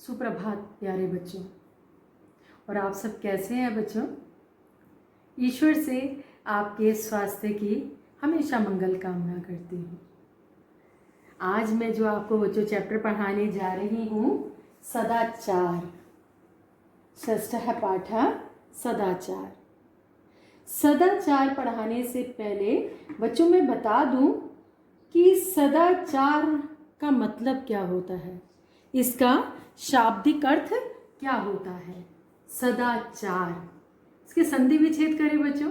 सुप्रभात प्यारे बच्चों। और आप सब कैसे हैं बच्चों? ईश्वर से आपके स्वास्थ्य की हमेशा मंगल कामना करती हूँ। आज मैं जो आपको बच्चों चैप्टर पढ़ाने जा रही हूँ, सदाचार। षष्ठः पाठः सदाचार। सदाचार पढ़ाने से पहले बच्चों मैं बता दूं कि सदाचार का मतलब क्या होता है, इसका शाब्दिक अर्थ क्या होता है। सदाचार, इसके संधि विच्छेद करें बच्चों।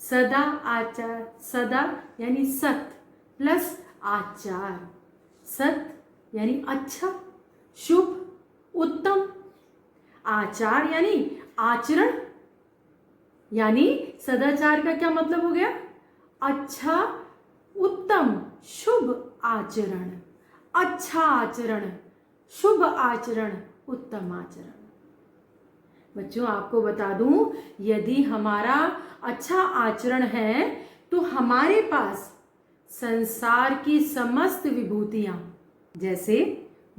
सदा आचार, सदा यानी सत प्लस आचार। सत यानी अच्छा, शुभ, उत्तम। आचार यानी आचरण, यानी सदाचार का क्या मतलब हो गया? अच्छा, उत्तम, शुभ आचरण। अच्छा आचरण, शुभ आचरण, उत्तम आचरण। बच्चों आपको बता दूं, यदि हमारा अच्छा आचरण है तो हमारे पास संसार की समस्त विभूतियां जैसे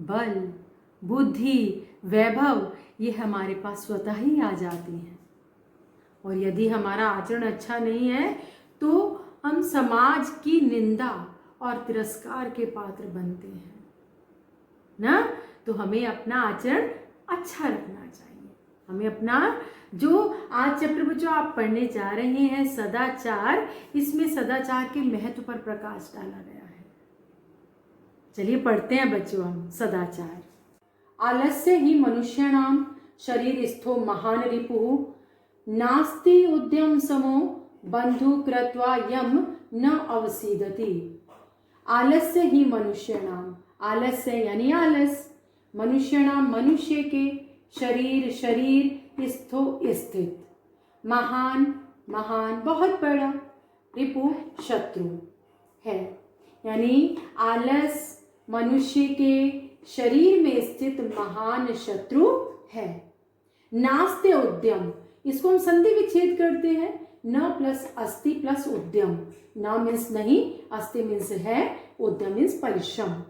बल, बुद्धि, वैभव, ये हमारे पास स्वतः ही आ जाती हैं। और यदि हमारा आचरण अच्छा नहीं है तो हम समाज की निंदा और तिरस्कार के पात्र बनते हैं ना। तो हमें अपना आचरण अच्छा रखना चाहिए। हमें अपना जो आज चैप्टर बच्चों आप पढ़ने जा रहे हैं सदाचार, इसमें सदाचार के महत्व पर प्रकाश डाला गया है। चलिए पढ़ते हैं बच्चों हम सदाचार। आलस्य ही मनुष्याणाम शरीरस्थो महान रिपुः नास्ति उद्यम समो बंधु कृत्वा यम न अवसीदति। आलस्य ही मनुष्याणाम, आलस्य यानी आलस, मनुष्याणाम यानी के, शरीर शरीर, स्थो स्थित, महान महान बहुत बड़ा, रिपु शत्रु है। यानी आलस मनुष्य के शरीर में स्थित महान शत्रु है। नास्ते उद्यम, इसको हम संधि विच्छेद करते हैं। न प्लस अस्ति प्लस उद्यम। न मीन्स नहीं, अस्ति मीन्स है, उद्यम मीन्स परिश्रम,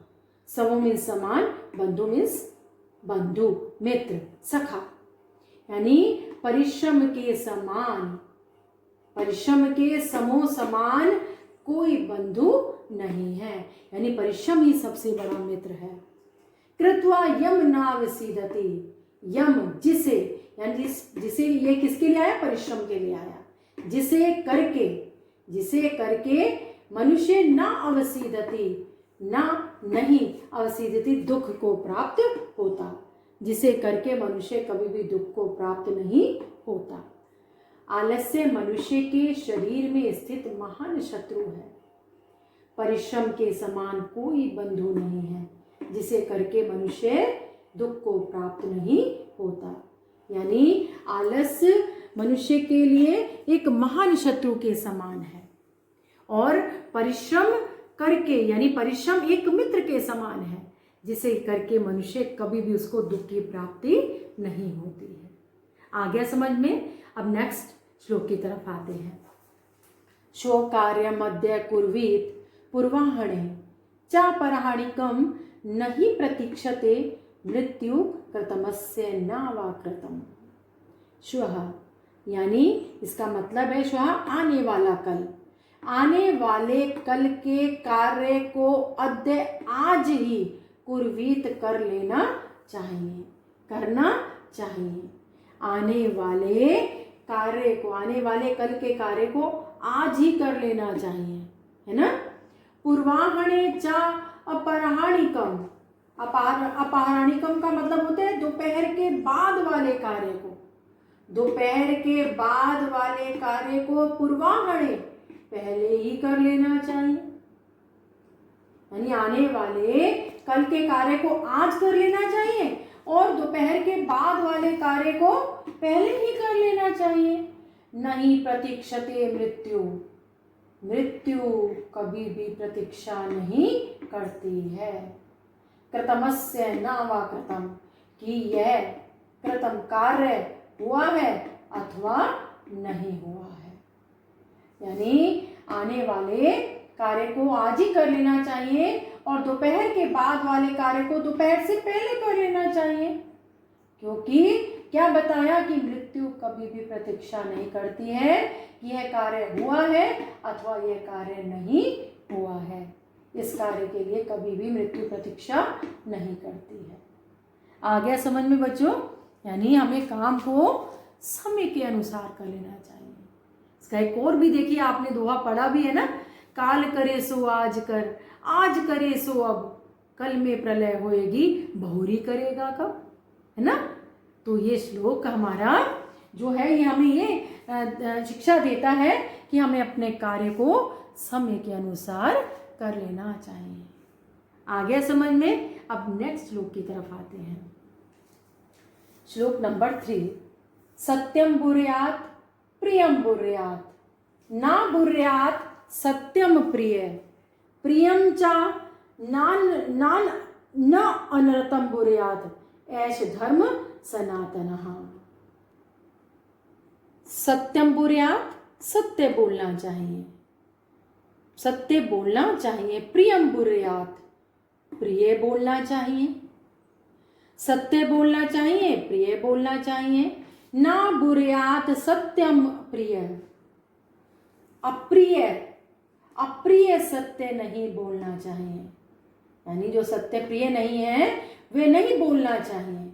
समो मीन्स समान, बंधु मीन्स बंधु, मित्र, सखा। यानी परिश्रम के समान, परिश्रम के समो समान कोई बंधु नहीं है। यानी परिश्रम ही सबसे बड़ा मित्र है। कृत्वा यम नावसीदति, यम जिसे, यानी जिसे, ये किसके लिए आया? परिश्रम के लिए आया। जिसे करके, जिसे करके मनुष्य न अवसीदति, ना नहीं, अवसीदति दुख को प्राप्त होता। जिसे करके मनुष्य कभी भी दुख को प्राप्त नहीं होता। आलस्य मनुष्य के शरीर में स्थित महान शत्रु है। परिश्रम के समान कोई बंधु नहीं है जिसे करके मनुष्य दुख को प्राप्त नहीं होता। यानी आलस मनुष्य के लिए एक महान शत्रु के समान है, और परिश्रम करके, यानी परिश्रम एक मित्र के समान है जिसे करके मनुष्य कभी भी उसको दुख की प्राप्ति नहीं होती है। आ गया समझ में? अब नेक्स्ट श्लोक की तरफ आते हैं। शो कार्य मध्य कुर्वीत पूर्वाहणे चा पराहणिकम नहीं प्रतीक्षते मृत्यु कृतमस्य नावा कृतम। श्वः यानी इसका मतलब है श्वः आने वाला कल, आने वाले कल के कार्य को अद्य आज ही कुर्वीत कर लेना चाहिए, करना चाहिए। आने वाले कार्य को, आने वाले कल के कार्य को आज ही कर लेना चाहिए, है ना। पूर्वाहणे च अपराहणिकम, अपराहणिकम का मतलब होता है दोपहर के बाद वाले कार्य को, दोपहर के बाद वाले कार्य को पूर्वाहणे पहले ही कर लेना चाहिए। यानी आने वाले कल के कार्य को आज कर लेना चाहिए और दोपहर के बाद वाले कार्य को पहले ही कर लेना चाहिए। नहीं प्रतीक्षते मृत्यु, मृत्यु कभी भी प्रतीक्षा नहीं करती है। कृतमस्य नावा कृतम, कि यह कृतम कार्य हुआ है अथवा नहीं हुआ है। यानी आने वाले कार्य को आज ही कर लेना चाहिए और दोपहर के बाद वाले कार्य को दोपहर से पहले कर लेना चाहिए, क्योंकि क्या बताया कि मृत्यु कभी भी प्रतीक्षा नहीं करती है कि यह कार्य हुआ है अथवा यह कार्य नहीं हुआ है। इस कार्य के लिए कभी भी मृत्यु प्रतीक्षा नहीं करती है। आ गया समझ में बच्चों? यानी हमें काम को समय के अनुसार कर लेना चाहिए। इसका एक और भी देखिए, आपने दोहा पढ़ा भी है ना, काल करे सो आज कर, आज करे सो अब, कल में प्रलय होएगी बहुरी करेगा कब, है ना। तो ये श्लोक हमारा जो है ये हमें ये शिक्षा देता है कि हमें अपने कार्य को समय के अनुसार कर लेना चाहिए। आ गया समझ में? अब नेक्स्ट श्लोक की तरफ आते हैं। श्लोक नंबर 3, सत्यम बुर्यात प्रियम बुर्यात, ना बुर्यात सत्यम प्रिय, प्रियम चा नान न अनृतम बुर्यात, ऐश धर्म सनातनः। सत्यम बुर्यात, सत्य बोलना चाहिए, सत्य बोलना चाहिए। प्रियम बुर्यात, प्रिय बोलना चाहिए। सत्य बोलना चाहिए, प्रिय बोलना चाहिए। ना बुर्यात सत्यम प्रिय, अप्रिय अप्रिय सत्य नहीं बोलना चाहिए। यानी जो सत्य प्रिय नहीं है वे नहीं बोलना चाहिए।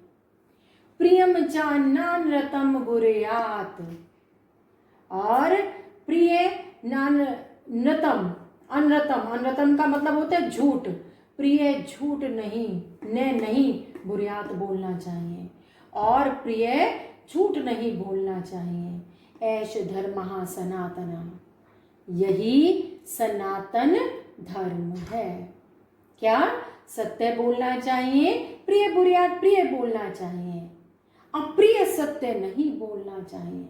प्रियम चा नानरतम बुर्यात, और प्रिय नानरतम, अनरतम, अनरतम का मतलब होता है झूठ, प्रिय झूठ नहीं, ने नहीं बुर्यात बोलना चाहिए, और प्रिय झूठ नहीं बोलना चाहिए। ऐश धर्मः सनातनः, यही सनातन धर्म है। क्या? सत्य बोलना चाहिए, प्रिय बुर्यात प्रिय बोलना चाहिए, अप्रिय सत्य नहीं बोलना चाहिए,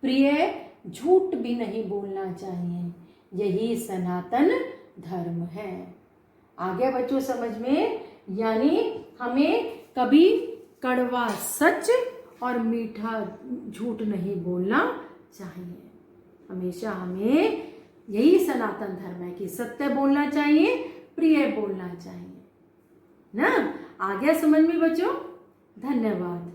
प्रिय झूठ भी नहीं बोलना चाहिए। यही सनातन धर्म है। आगे बच्चों समझ में? यानी हमें कभी कड़वा सच और मीठा झूठ नहीं बोलना चाहिए। हमेशा हमें यही सनातन धर्म है कि सत्य बोलना चाहिए, प्रिय बोलना चाहिए ना। आ गया समझ में बच्चों? धन्यवाद।